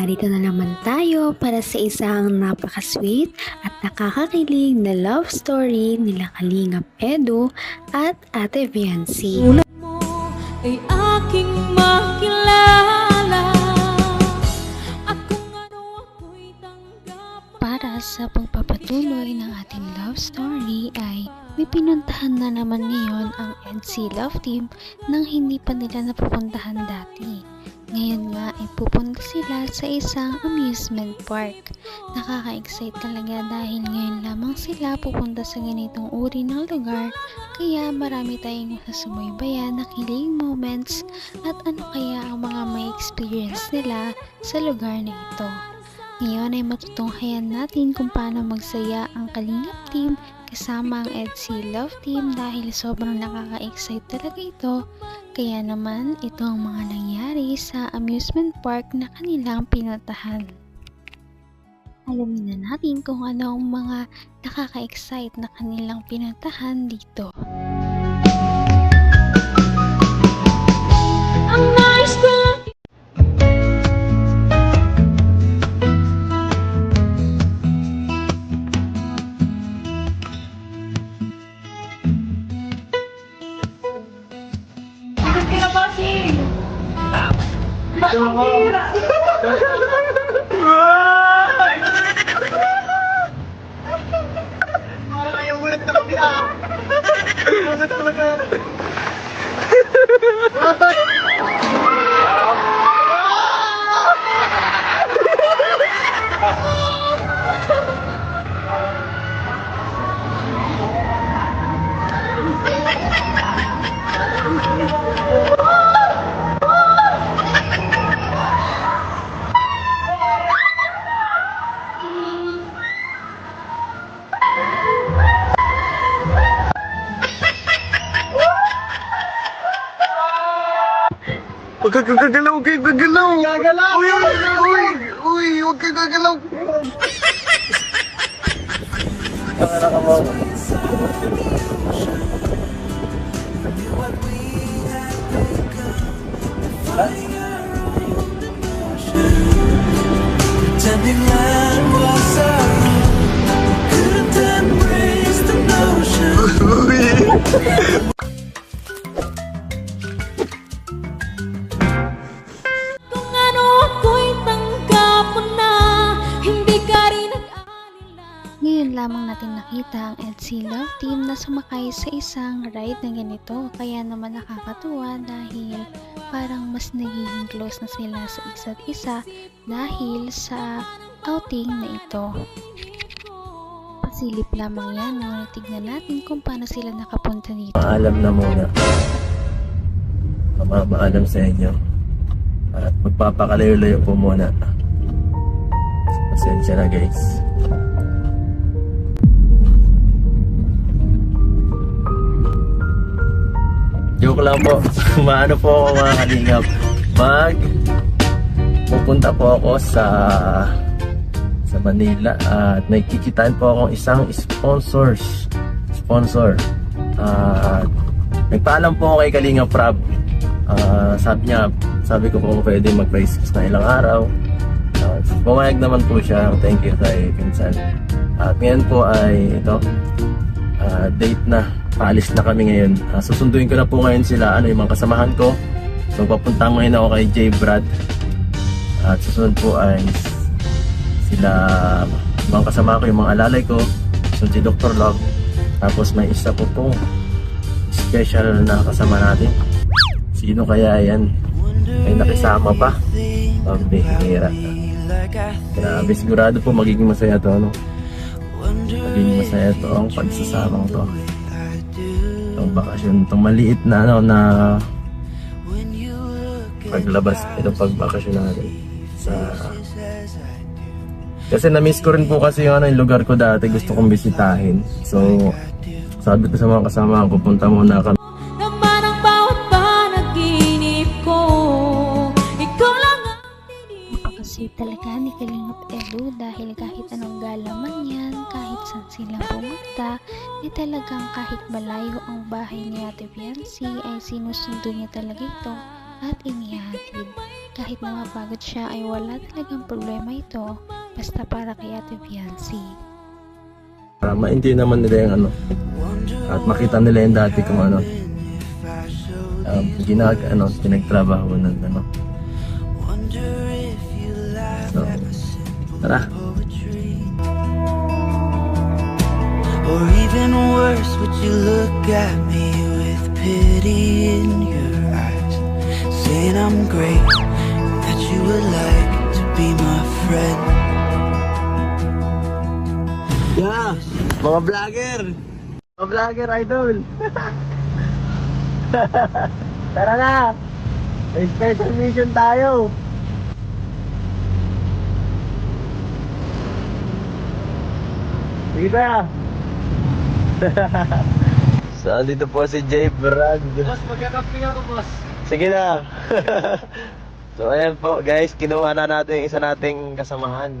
narito na naman tayo para sa isang napaka-sweet at nakakakilig na love story nila Kalingap Edu at Ate Viancy. Mo ay aking makilala at kung ano ako'y tanggap. Para sa pagpapatuloy ng ating love story ay may pinuntahan na naman ngayon ang EDC Love Team nang hindi pa nila napupuntahan dati. Ngayon nga ay pupunta sila sa isang amusement park. Nakaka-excite talaga dahil ngayon lamang sila pupunta sa ganitong uri ng lugar, kaya marami tayong masasubaybayan na kilig moments at ano kaya ang mga may experience nila sa lugar na ito. Ngayon ay matutunghayan natin kung paano magsaya ang Kalingap Team kasama ang EDC Love Team dahil sobrang nakaka-excite talaga ito. Kaya naman ito ang mga nangyari sa amusement park na kanilang pinuntahan. Alamin na natin kung ano ang mga nakaka-excite na kanilang pinuntahan dito. Ang nais ko Huwag kang gagalaw, huwag kang gagalaw! Gagalaw! Uy, huwag kang gagalaw! Pretending that was our own, couldn't embrace the notion. kung ano ako'y tanggap mo na, hindi ka rin nag-alala. Ngayon lamang natin nakita ang EDC Love Team na sumakay sa isang ride na ganito, kaya naman nakakatuwa dahil parang mas nagiging close na sila sa isa't isa dahil sa outing na ito. Pasilip lamang yan, ngunit tignan natin kung paano sila nakapunta dito. Paalam na muna. Mamaalam sa inyo. At magpapakalayo-layo po muna. Pasensya na guys. Joke lang po. Maano po ako mga kalingap. Pupunta po ako sa Manila at may kikitain po akong isang sponsor. Nagpaalam po ako kay Kalingap Prab. Sabi ko po pwede mag-price na ilang araw. Pumayag naman po siya. Thank you kay Pinsan. At ngayon po ay ito, date na. Paalis na kami ngayon. Susunduin ko na po ngayon sila, yung mga kasamahan ko. So papunta ngayon ako kay J. Brad. At susunod po ay sila, mga kasama ko, yung mga alalay ko. So si Dr. Love. Tapos may isa po pong special na kasama natin. Sino kaya yan? May nakisama pa. Pambihira. Grabe, sigurado po magiging masaya to, no? Magiging masaya to ang pagsasamang to. Itong bakasyon, itong maliit na na paglabas, itong pagbakasyon natin sa... Kasi na-miss ko rin po kasi yung lugar ko dati, gusto kong bisitahin. So sabi ko sa mga kasama ko, pupunta muna kami. Naman ang bawat panaginip ko, ikaw lang ang Napakasweet talaga ni Kalingap Edu dahil kahit anong gala man yan, kahit saan sila pumunta, talagang kahit malayo ang bahay ni Ate Viancy ay sinusundo niya talaga ito at inihatid. Kahit na mapagod siya ay wala talagang problema ito basta para kay Ate Fiancé. Para ma-enjoy naman nila yung ano. At makita nila yung dati kung ano. Pinagtrabaho ng ano. So, tara. Or even worse, would you look at me with pity in your eyes, saying I'm great, and that you would like to be my friend? Yeah! Mga vlogger! Mga vlogger idol! Tara na! May special mission tayo! Sige na! So, dito po si Jay Brand. Boss, magkakaping ako, boss. Sige na! So, ayan po guys, kinuha na natin yung isa nating kasamahan.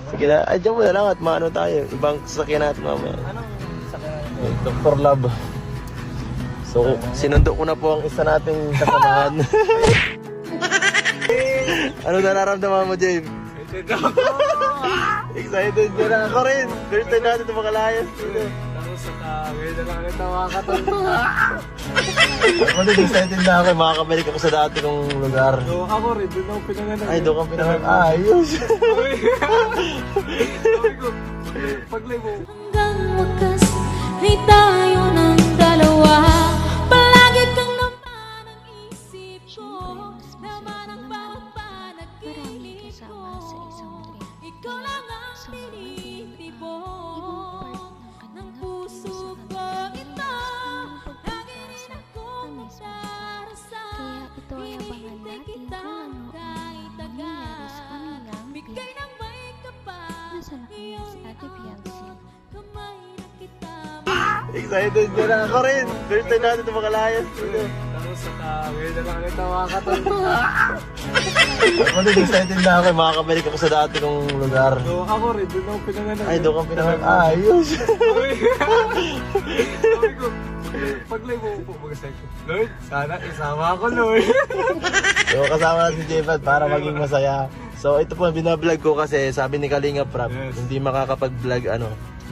Sige na, ay dyan muna lang at maano tayo. Ibang sasakyan natin mamaya. Anong sakyan? Dr. Love. So, sinundo ko na po ang isa nating kasamahan. Ano nararamdaman mo, James? Excited ka na ako rin. First time natin ito makalayas. Tapos sa ngayon na lang ito makakatulog. Ako din excited na ako. Makakabalik ako sa dati kong lugar. So, ako rin, doon ako pinanganak. Ay, doon kang pinanganak. Ayos. Sabi ko, paglay mo. Hanggang wakas ay tayo ng dalawa. Palagi kang naman ang isip ko. Naman ang bawat Maraming panaginip kasama sa ko. isang trip. Ikaw lang ang So, ibang tinitibok part ng ng kanila puso ko ito. Lagi rin akong magdarasal. Kaya ito ay abangan natin kung ano ang mangyayari sa kanilang Bigay trip. ng may kapal. Nasa na kaya si Ate Fiancé? Kamay na kita. Excited ka na ako rin. First time natin ito makalayas. Tapos sa ngayon na lang ito makakatulog. Ako din excited na ako. Makakabalik ako sa dati kong lugar. So, ako rin, doon ako pinanganak. Ay, doon kang pinanganak. Ayos. Sabi ko, paglay mo po, mag-say ko, Lord, sana isama ako, Lord. So, kasama natin si Jevad para maging masaya. So, ito po, binablog ko kasi sabi ni Kalinga Prab, Yes. hindi makakapag-vlog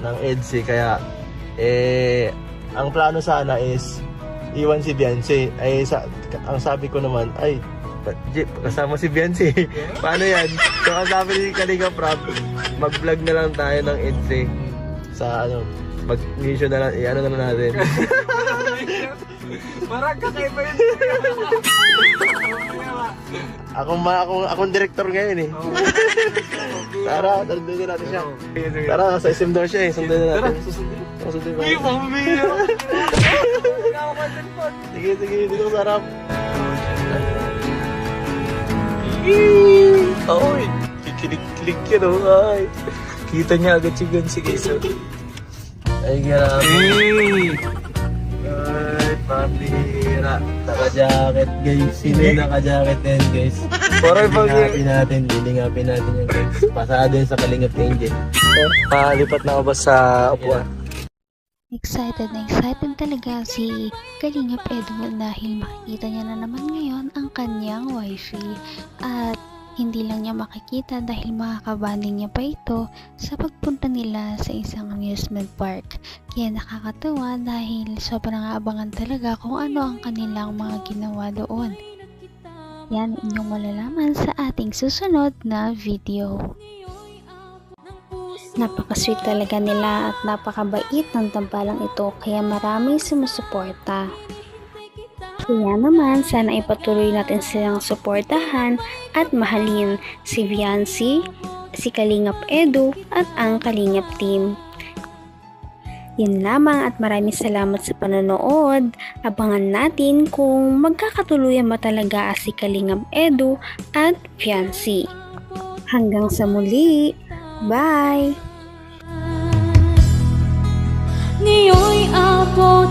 ng EDSI. Kaya, ang plano sana is iwan si Fiancé. Ang sabi ko naman, ay, Jeep, kasama si Fiancé. Paano yan? So, ang sabi ni Kalinga Prab, mag-vlog na lang tayo ng EDSI. Sa mag-mission na lang, ano na lang natin. Parang kakaiba yun. Akong director ngayon eh. Tara, sundin natin siya. Tara, sa SM daw siya eh. Sundin na Tara, natin. susundin. Sundin Uy, natin. pambira. Nakakapansin. Sige, sige, dito sa harap. Oy, kikilig-kilig yun, oh. Ay. Kita niya agad si Gansi guys. Ay, grabe. Hey! Ay, pambira. Naka-jacket, guys. Sino yung naka-jacket na yan, guys? Parang pag... Lilingapin natin yan, guys. Pasado yun sa Kalingap Angel. Lipat na ako ba sa upuan? Excited na excited talaga si Kalingap Edwin dahil makikita niya na naman ngayon ang kanyang wifey at hindi lang niya makikita dahil makakabanding niya pa ito sa pagpunta nila sa isang amusement park. Kaya nakakatawa dahil sobrang abangan talaga kung ano ang kanilang mga ginawa doon. Yan inyong malalaman sa ating susunod na video. Napaka-sweet talaga nila at napakabait ng tampalang ito kaya maraming sumusuporta. Kaya naman, sana ipatuloy natin silang suportahan at mahalin si Fiancé, si Kalingap Edu at ang Kalingap team. Yun lamang at maraming salamat sa panonood. Abangan natin kung magkakatuluyan ba talaga si Kalingap Edu at Fiancé. Hanggang sa muli. Bye! Ngayon'y abot